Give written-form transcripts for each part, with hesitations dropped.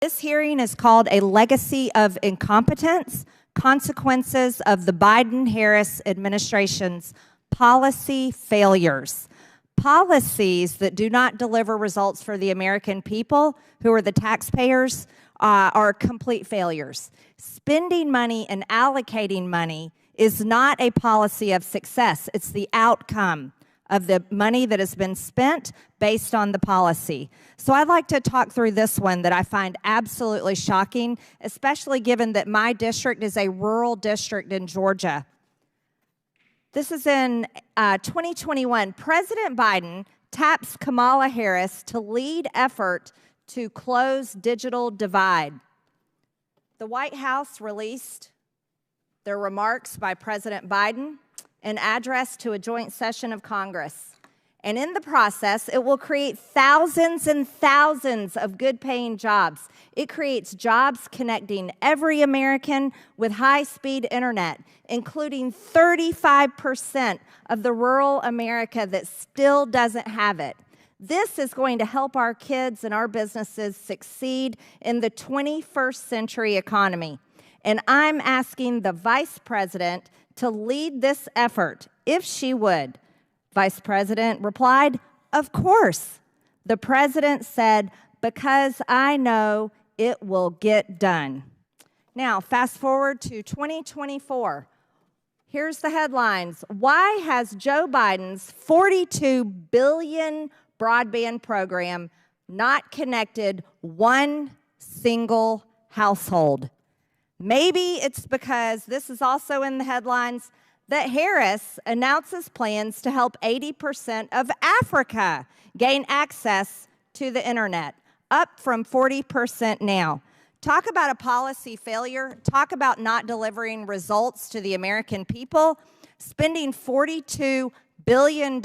This hearing is called A Legacy of Incompetence, Consequences of the Biden-Harris Administration's Policy Failures. Policies that do not deliver results for the American people, who are the taxpayers, are complete failures. Spending money and allocating money is not a policy of success. It's the outcome of the money that has been spent based on the policy. So I'd like to talk through this one that I find absolutely shocking, especially given that my district is a rural district in Georgia. This is in 2021. President Biden taps Kamala Harris to lead effort to close digital divide. The White House released their remarks by President Biden, an address to a joint session of Congress. And in the process, it will create thousands and thousands of good-paying jobs. It creates jobs connecting every American with high-speed internet, including 35% of the rural America that still doesn't have it. This is going to help our kids and our businesses succeed in the 21st century economy. And I'm asking the Vice President to lead this effort, if she would. Vice President replied, "Of course." The President said, "Because I know it will get done." Now, fast forward to 2024. Here's the headlines. Why has Joe Biden's $42 billion broadband program not connected one single household? Maybe it's because, this is also in the headlines, that Harris announces plans to help 80% of Africa gain access to the internet, up from 40% now. Talk about a policy failure. Talk about not delivering results to the American people. Spending $42 billion,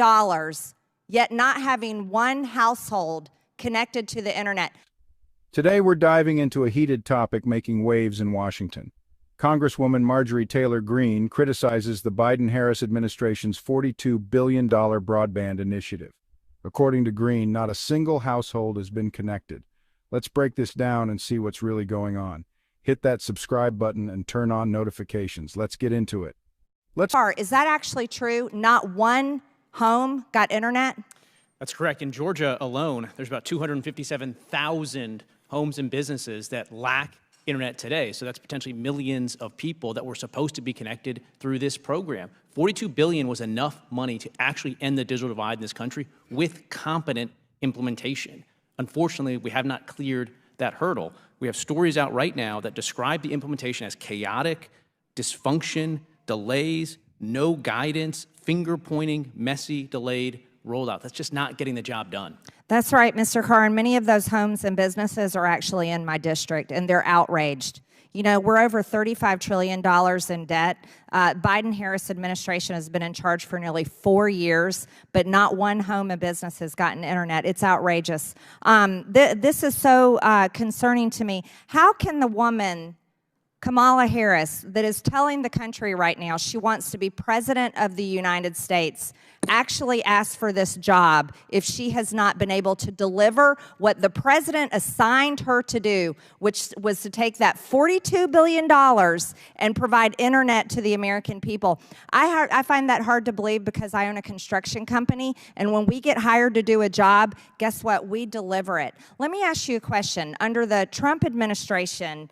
yet not having one household connected to the internet. Today, we're diving into a heated topic making waves in Washington. Congresswoman Marjorie Greene criticizes the Biden-Harris administration's $42 billion broadband initiative. According to Greene, not a single household has been connected. Let's break this down and see what's really going on. Hit that subscribe button and turn on notifications. Let's get into it. Is that actually true? Not one home got internet? That's correct. In Georgia alone, there's about 257,000 homes and businesses that lack internet today. So that's potentially millions of people that were supposed to be connected through this program. $42 billion was enough money to actually end the digital divide in this country with competent implementation. Unfortunately, we have not cleared that hurdle. We have stories out right now that describe the implementation as chaotic, dysfunction, delays, no guidance, finger-pointing, messy, delayed rollout. That's just not getting the job done. That's right, Mr. Carr, and many of those homes and businesses are actually in my district, and they're outraged. You know, we're over $35 trillion in debt. Biden-Harris administration has been in charge for nearly 4 years, but not one home and business has gotten internet. It's outrageous. This is so concerning to me. How can the woman, Kamala Harris, that is telling the country right now she wants to be president of the United States, actually ask for this job if she has not been able to deliver what the president assigned her to do, which was to take that $42 billion and provide internet to the American people? I find that hard to believe because I own a construction company, and when we get hired to do a job, guess what? We deliver it. Let me ask you a question. Under the Trump administration,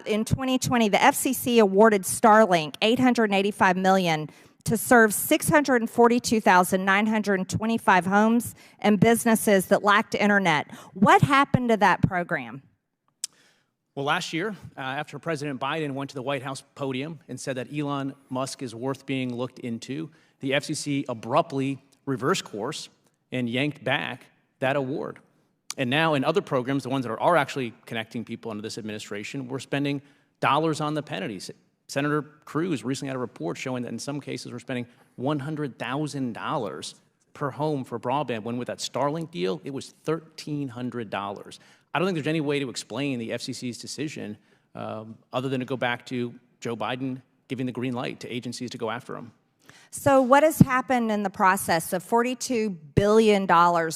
in 2020, the FCC awarded Starlink $885 million to serve 642,925 homes and businesses that lacked internet. What happened to that program? Well, last year, after President Biden went to the White House podium and said that Elon Musk is worth being looked into, the FCC abruptly reversed course and yanked back that award. And now in other programs, the ones that are actually connecting people under this administration, we're spending dollars on the penalties. Senator Cruz recently had a report showing that in some cases we're spending $100,000 per home for broadband, when with that Starlink deal, it was $1,300. I don't think there's any way to explain the FCC's decision other than to go back to Joe Biden giving the green light to agencies to go after them. So, what has happened in the process of $42 billion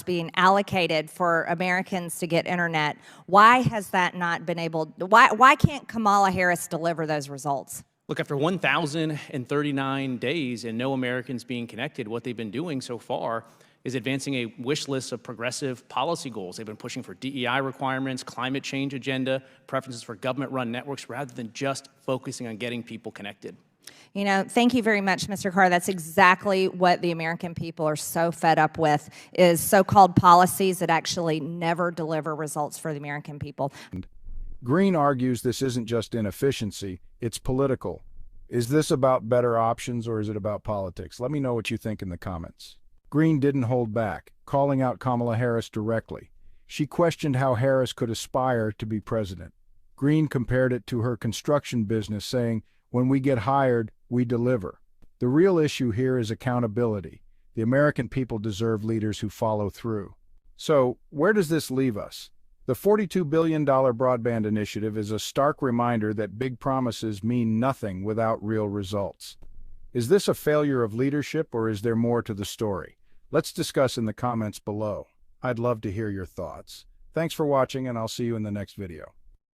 being allocated for Americans to get internet? Why has that not been able? Why can't Kamala Harris deliver those results? Look, after 1,039 days and no Americans being connected, what they've been doing so far is advancing a wish list of progressive policy goals. They've been pushing for DEI requirements, climate change agenda, preferences for government-run networks, rather than just focusing on getting people connected. You know, thank you very much, Mr. Carr. That's exactly what the American people are so fed up with, is so-called policies that actually never deliver results for the American people. Greene argues this isn't just inefficiency, it's political. Is this about better options or is it about politics? Let me know what you think in the comments. Greene didn't hold back, calling out Kamala Harris directly. She questioned how Harris could aspire to be president. Greene compared it to her construction business, saying, "When we get hired, we deliver." The real issue here is accountability. The American people deserve leaders who follow through. So, where does this leave us? The $42 billion broadband initiative is a stark reminder that big promises mean nothing without real results. Is this a failure of leadership or is there more to the story? Let's discuss in the comments below. I'd love to hear your thoughts. Thanks for watching and I'll see you in the next video.